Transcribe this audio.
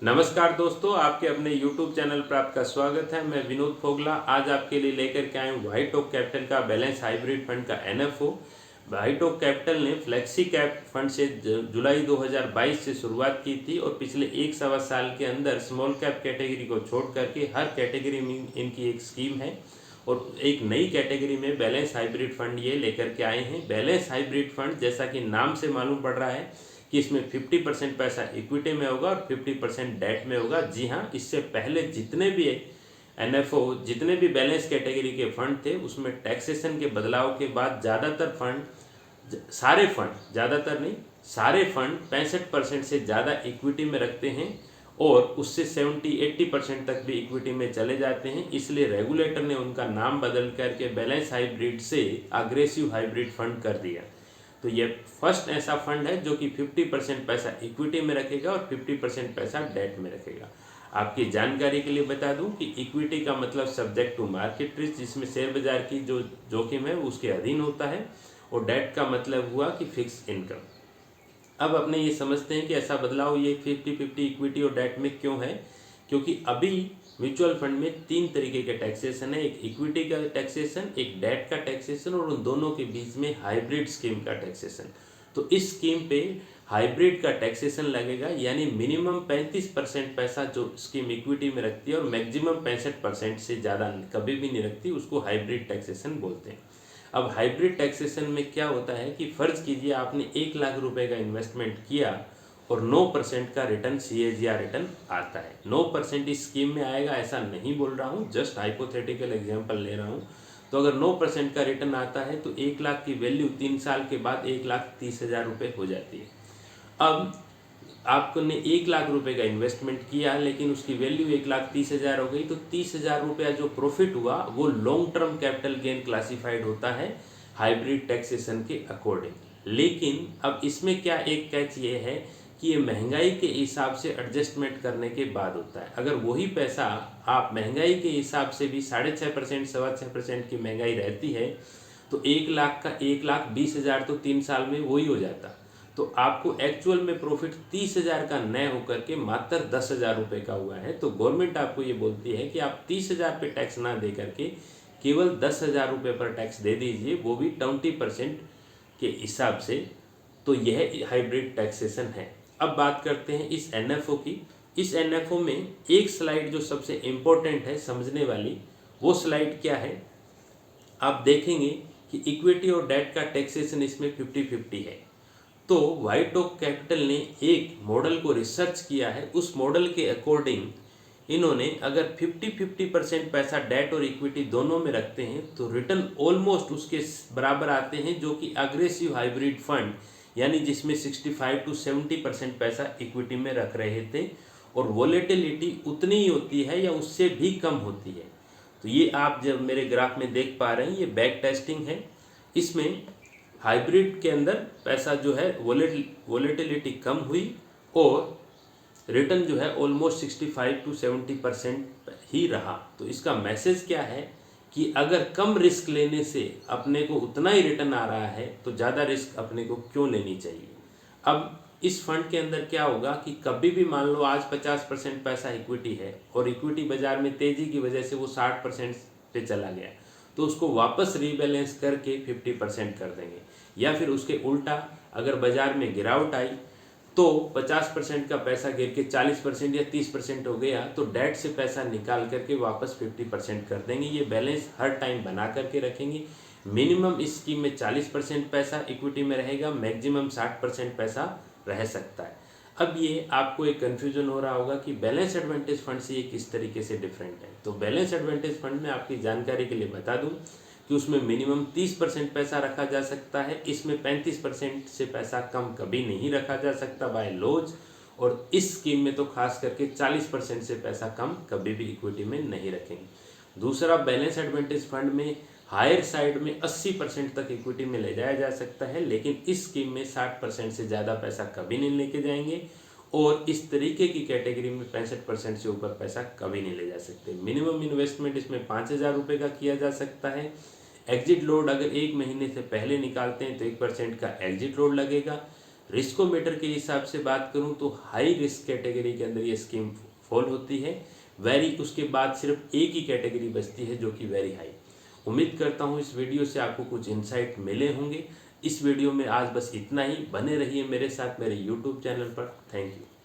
नमस्कार दोस्तों, आपके अपने YouTube चैनल पर आपका स्वागत है। मैं विनोद फोगला आज आपके लिए लेकर के आए हूँ व्हाइट ओक कैपिटल का बैलेंस हाइब्रिड फंड का NFO। व्हाइट ओक कैपिटल ने फ्लेक्सी कैप फंड से जुलाई 2022 से शुरुआत की थी और पिछले एक सवा साल के अंदर स्मॉल कैप कैटेगरी को छोड़ करके हर कैटेगरी में इनकी एक स्कीम है और एक नई कैटेगरी में बैलेंस हाइब्रिड फंड ये लेकर के आए हैं। बैलेंस हाइब्रिड फंड जैसा कि नाम से मालूम पड़ रहा है कि इसमें 50% पैसा इक्विटी में होगा और 50% डेट में होगा। जी हाँ, इससे पहले जितने भी NFO जितने भी बैलेंस कैटेगरी के फंड थे उसमें टैक्सेशन के बदलाव के बाद ज़्यादातर फंड सारे फंड ज़्यादातर नहीं सारे फंड 65% से ज़्यादा इक्विटी में रखते हैं और उससे 70-80% तक भी इक्विटी में चले जाते हैं। इसलिए रेगुलेटर ने उनका नाम बदल करके बैलेंस हाइब्रिड से अग्रेसिव हाइब्रिड फंड कर दिया। तो ये फर्स्ट ऐसा फंड है जो कि 50% पैसा इक्विटी में रखेगा और 50% पैसा डेट में रखेगा। आपकी जानकारी के लिए बता दूं कि इक्विटी का मतलब सब्जेक्ट टू मार्केट रिस्क, जिसमें शेयर बाजार की जो जोखिम है उसके अधीन होता है, और डेट का मतलब हुआ कि फिक्स इनकम। अब अपने ये समझते हैं कि ऐसा बदलाव ये 50-50 इक्विटी और डेट में क्यों है, क्योंकि अभी म्यूचुअल फंड में तीन तरीके के टैक्सेशन है, एक इक्विटी का टैक्सेशन, एक डेट का टैक्सेशन और उन दोनों के बीच में हाइब्रिड स्कीम का टैक्सेशन। तो इस स्कीम पे हाइब्रिड का टैक्सेशन लगेगा, यानी मिनिमम 35% पैसा जो स्कीम इक्विटी में रखती है और मैक्सिमम 65% से ज़्यादा कभी भी नहीं रखती, उसको हाइब्रिड टैक्सेशन बोलते हैं। अब हाइब्रिड टैक्सेशन में क्या होता है कि फ़र्ज़ कीजिए आपने 1 लाख रुपए का इन्वेस्टमेंट किया और 9% का रिटर्न CAGR रिटर्न आता है। 9% इस स्कीम में आएगा ऐसा नहीं बोल रहा हूँ, जस्ट हाइपोथेटिकल एग्जांपल ले रहा हूँ। तो अगर 9% का रिटर्न आता है तो 1 लाख की वैल्यू 3 साल के बाद 1,30,000 रुपये हो जाती है। अब आपने 1 लाख रुपए का इन्वेस्टमेंट किया लेकिन उसकी वैल्यू 1,30,000 हो गई, तो 30,000 रुपया जो प्रॉफिट हुआ वो long term capital gain classified होता है हाइब्रिड टैक्सेशन के अकॉर्डिंग। लेकिन अब इसमें क्या एक कैच ये है कि ये महंगाई के हिसाब से एडजस्टमेंट करने के बाद होता है। अगर वही पैसा आप महंगाई के हिसाब से भी 6.5% 6.25% की महंगाई रहती है तो 1 लाख का 1,20,000 तो 3 साल में वही हो जाता। तो आपको एक्चुअल में प्रॉफिट 30,000 का न होकर के मात्र 10,000 रुपये का हुआ है। तो गवर्नमेंट आपको ये बोलती है कि आप 30,000 पे टैक्स ना दे करके केवल 10,000 रुपये पर टैक्स दे दीजिए, वो भी 20% के हिसाब से। तो यह हाइब्रिड टैक्सेशन है। अब बात करते हैं इस NFO की। इस NFO में एक स्लाइड जो सबसे इम्पोर्टेंट है समझने वाली, वो स्लाइड क्या है, आप देखेंगे कि इक्विटी और डेट का टैक्सेशन इसमें 50-50 है। तो व्हाइट ओक कैपिटल ने एक मॉडल को रिसर्च किया है। उस मॉडल के अकॉर्डिंग इन्होंने अगर 50-50% पैसा डेट और इक्विटी दोनों में रखते हैं तो रिटर्न ऑलमोस्ट उसके बराबर आते हैं जो कि अग्रेसिव हाइब्रिड फंड, यानी जिसमें 65-70% पैसा इक्विटी में रख रहे थे, और वॉलेटिलिटी उतनी ही होती है या उससे भी कम होती है। तो ये आप जब मेरे ग्राफ में देख पा रहे हैं, ये बैक टेस्टिंग है। इसमें हाइब्रिड के अंदर पैसा जो है वॉलेटिलिटी कम हुई और रिटर्न जो है ऑलमोस्ट 65-70% ही रहा। तो इसका मैसेज क्या है कि अगर कम रिस्क लेने से अपने को उतना ही रिटर्न आ रहा है तो ज़्यादा रिस्क अपने को क्यों लेनी चाहिए। अब इस फंड के अंदर क्या होगा कि कभी भी मान लो आज 50% पैसा इक्विटी है और इक्विटी बाजार में तेज़ी की वजह से वो 60% पे चला गया, तो उसको वापस रीबैलेंस करके 50% कर देंगे। या फिर उसके उल्टा अगर बाजार में गिरावट आई तो 50% का पैसा गिर के 40% या 30% हो गया तो डेट से पैसा निकाल करके वापस 50% कर देंगे। ये बैलेंस हर टाइम बना करके रखेंगे। मिनिमम इस स्कीम में 40% पैसा इक्विटी में रहेगा, मैक्सिमम 60% पैसा रह सकता है। अब ये आपको एक कन्फ्यूजन हो रहा होगा कि बैलेंस एडवांटेज फंड से ये किस तरीके से डिफरेंट है। तो बैलेंस एडवांटेज फंड में आपकी जानकारी के लिए बता दूं कि उसमें मिनिमम 30% पैसा रखा जा सकता है, इसमें 35% से पैसा कम कभी नहीं रखा जा सकता बाय लॉज, और इस स्कीम में तो खास करके 40% से पैसा कम कभी भी इक्विटी में नहीं रखेंगे। दूसरा, बैलेंस एडवांटेज फंड में हायर साइड में 80% तक इक्विटी में ले जाया जा सकता है, लेकिन इस स्कीम में 60% से ज़्यादा पैसा कभी नहीं लेके जाएंगे, और इस तरीके की कैटेगरी में 65% से ऊपर पैसा कभी नहीं ले जा सकते। मिनिमम इन्वेस्टमेंट इसमें 5,000 रुपये का किया जा सकता है। एग्जिट लोड अगर 1 महीने से पहले निकालते हैं तो 1% का एग्जिट लोड लगेगा। रिस्कोमीटर के हिसाब से बात करूं तो हाई रिस्क कैटेगरी के अंदर ये स्कीम फॉल होती है। वेरी उसके बाद सिर्फ एक ही कैटेगरी बचती है जो कि वेरी हाई। उम्मीद करता हूं इस वीडियो से आपको कुछ इंसाइट मिले होंगे। इस वीडियो में आज बस इतना ही। बने रहिए मेरे साथ मेरे यूट्यूब चैनल पर। Thank you.